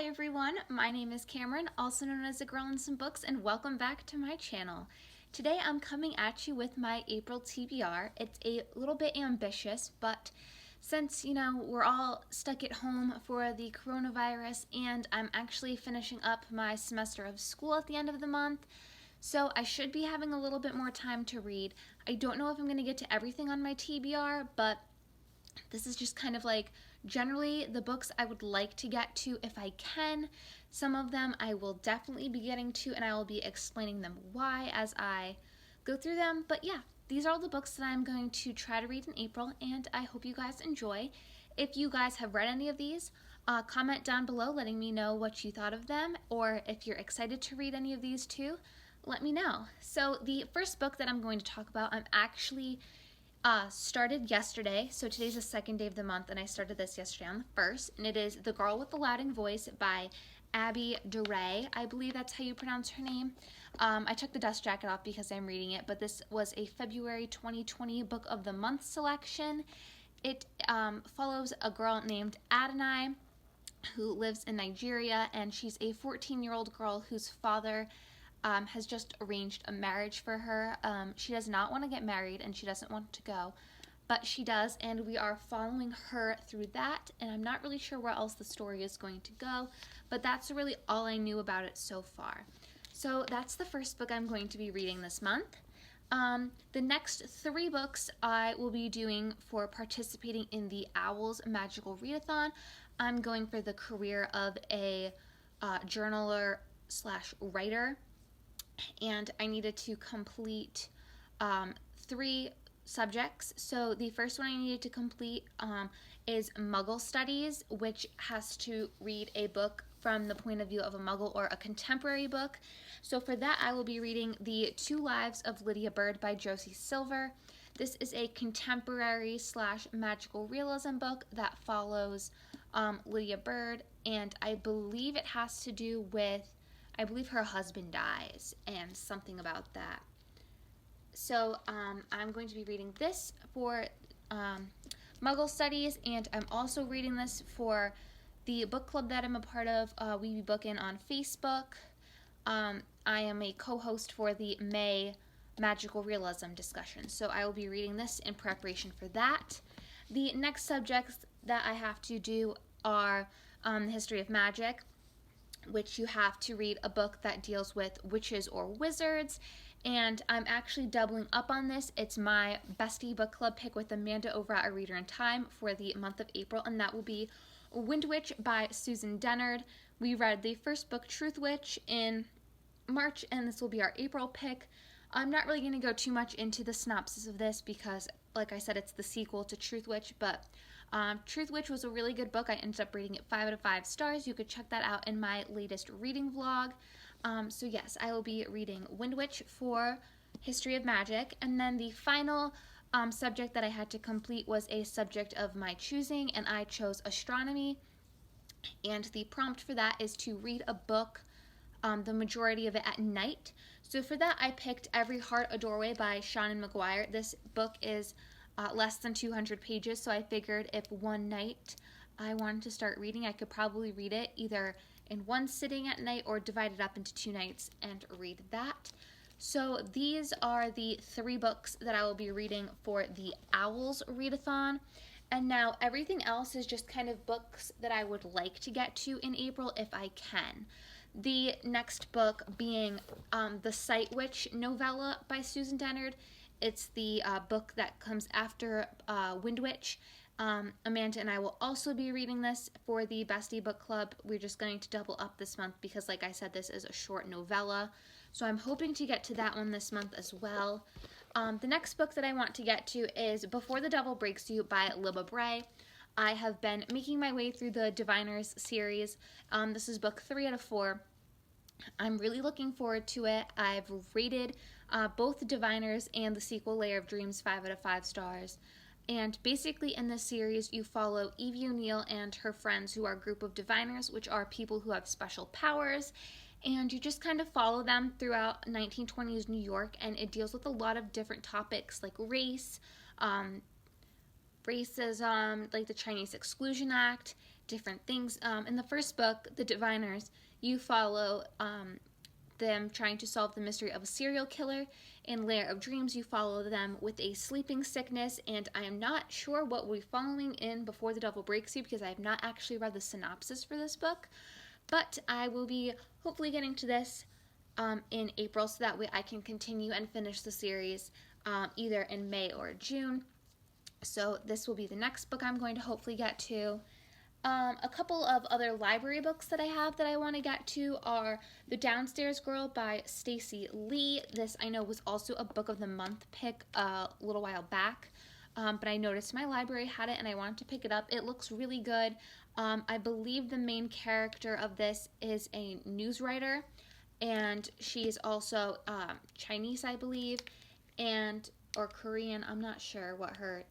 everyone, my name is Cameron, also known as The Girl in Some Books, and welcome back to my channel. Today I'm coming at you with my April TBR. It's a little bit ambitious, but since, we're all stuck at home for the coronavirus and I'm actually finishing up my semester of school at the end of the month, so I should be having a little bit more time to read. I don't know if I'm going to get to everything on my TBR, but this is just kind of like generally the books I would like to get to if I can. Some of them I will definitely be getting to, and I will be explaining them why as I go through them. But yeah, these are all the books that I'm going to try to read in April, and I hope you guys enjoy. If you guys have read any of these, comment down below letting me know what you thought of them, or if you're excited to read any of these too, let me know. So the first book that I'm going to talk about, I'm actually started yesterday, so today's the second day of the month, and I started this yesterday on the 1st, and it is The Girl with the Loudoun Voice by Abby DeRay. I believe that's how you pronounce her name. I took the dust jacket off because I'm reading it, but this was a February 2020 Book of the Month selection. It follows a girl named Adonai who lives in Nigeria, and she's a 14-year-old girl whose father has just arranged a marriage for her. She does not want to get married and she doesn't want to go, but she does, and we are following her through that, and I'm not really sure where else the story is going to go, but that's really all I knew about it so far. So that's the first book I'm going to be reading this month. The next 3 books I will be doing for participating in the Owls Magical Readathon. I'm going for the career of a journaler slash writer, and I needed to complete 3 subjects. So the first one I needed to complete is Muggle Studies, which has to read a book from the point of view of a Muggle or a contemporary book. So for that I will be reading The 2 Lives of Lydia Bird by Josie Silver. This is a contemporary slash magical realism book that follows Lydia Bird, and I believe it has to do with, I believe her husband dies and something about that. So I'm going to be reading this for Muggle Studies, and I'm also reading this for the book club that I'm a part of, We Be Bookin' on Facebook. I am a co-host for the May Magical Realism discussion, so I will be reading this in preparation for that. The next subjects that I have to do are the history of magic, which you have to read a book that deals with witches or wizards, and I'm actually doubling up on this. It's my bestie book club pick with Amanda over at A Reader in Time for the month of April, and that will be Wind Witch by Susan Dennard. We read the first book, Truth Witch, in March, and this will be our April pick. I'm not really going to go too much into the synopsis of this because, like I said, it's the sequel to Truth Witch, but Truth Witch was a really good book. I ended up rating it 5 out of 5 stars. You could check that out in my latest reading vlog. So yes, I will be reading Wind Witch for History of Magic, and then the final subject that I had to complete was a subject of my choosing, and I chose Astronomy, and the prompt for that is to read a book, the majority of it at night. So for that I picked Every Heart a Doorway by Seanan McGuire. This book is less than 200 pages, so I figured if one night I wanted to start reading, I could probably read it either in one sitting at night or divide it up into 2 nights and read that. So these are the 3 books that I will be reading for the Owls Readathon. And now everything else is just kind of books that I would like to get to in April if I can. The next book being the Sight Witch novella by Susan Dennard. It's the book that comes after Wind Witch. Amanda and I will also be reading this for the Bestie Book Club. We're just going to double up this month because, like I said, this is a short novella. So I'm hoping to get to that one this month as well. The next book that I want to get to is Before the Devil Breaks You by Libba Bray. I have been making my way through the Diviners series. This is book 3 out of 4. I'm really looking forward to it. I've rated both the Diviners and the sequel, Layer of Dreams, 5 out of 5 stars. And basically in this series, you follow Evie O'Neill and her friends, who are a group of diviners, which are people who have special powers. And you just kind of follow them throughout 1920s New York, and it deals with a lot of different topics like race, racism, like the Chinese Exclusion Act, different things. In the first book, The Diviners, you follow them trying to solve the mystery of a serial killer. In Lair of Dreams, you follow them with a sleeping sickness, and I am not sure what we'll be following in Before the Devil Breaks You because I have not actually read the synopsis for this book, but I will be hopefully getting to this in April, so that way I can continue and finish the series either in May or June. So this will be the next book I'm going to hopefully get to. A couple of other library books that I have that I want to get to are The Downstairs Girl by Stacey Lee. This I know was also a Book of the Month pick a little while back, but I noticed my library had it and I wanted to pick it up. It looks really good. I believe the main character of this is a news writer, and she is also Chinese, I believe, or Korean. I'm not sure what her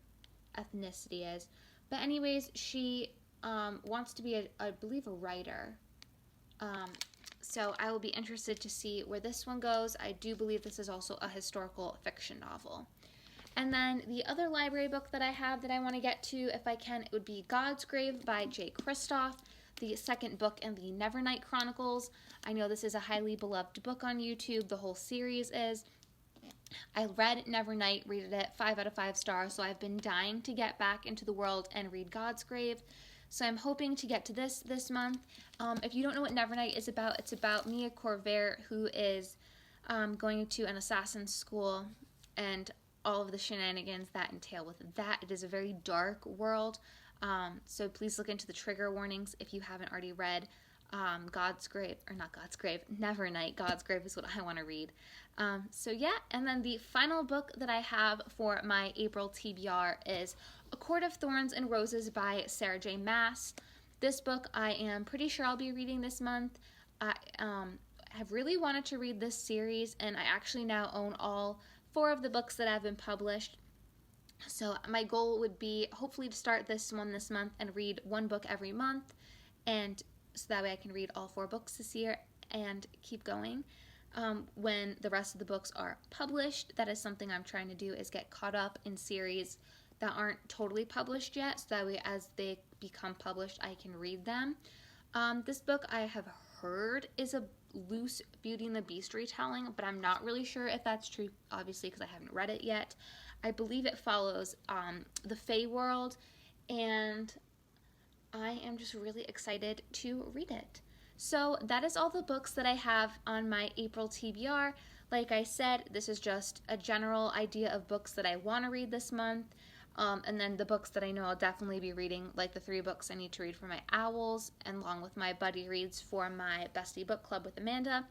ethnicity is, but anyways, she wants to be, I believe, a writer. So I will be interested to see where this one goes. I do believe this is also a historical fiction novel. And then the other library book that I have that I want to get to, if I can, it would be God's Grave by Jay Kristoff, the second book in the Nevernight Chronicles. I know this is a highly beloved book on YouTube. The whole series is. I read Nevernight, rated it 5 out of 5 stars, so I've been dying to get back into the world and read God's Grave. So I'm hoping to get to this month. If you don't know what Nevernight is about, it's about Mia Corvair, who is going to an assassin's school and all of the shenanigans that entail with that. It is a very dark world, so please look into the trigger warnings if you haven't already read Nevernight. God's Grave is what I want to read. So yeah, and then the final book that I have for my April TBR is A Court of Thorns and Roses by Sarah J. Maas. This book I am pretty sure I'll be reading this month. I have really wanted to read this series, and I actually now own all 4 of the books that have been published. So my goal would be hopefully to start this one this month and read 1 book every month, and so that way I can read all 4 books this year and keep going. When the rest of the books are published, that is something I'm trying to do, is get caught up in series that aren't totally published yet, so that way as they become published I can read them. This book I have heard is a loose Beauty and the Beast retelling, but I'm not really sure if that's true, obviously, because I haven't read it yet. I believe it follows the Fae world, and I am just really excited to read it. So that is all the books that I have on my April TBR. Like I said, this is just a general idea of books that I want to read this month, and then the books that I know I'll definitely be reading, like the 3 books I need to read for my owls, and along with my buddy reads for my Bestie Book Club with Amanda.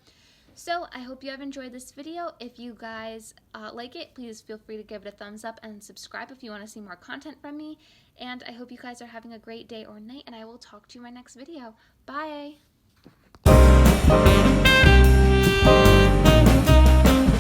So I hope you have enjoyed this video. If you guys like it, please feel free to give it a thumbs up and subscribe if you want to see more content from me. And I hope you guys are having a great day or night, and I will talk to you in my next video. Bye!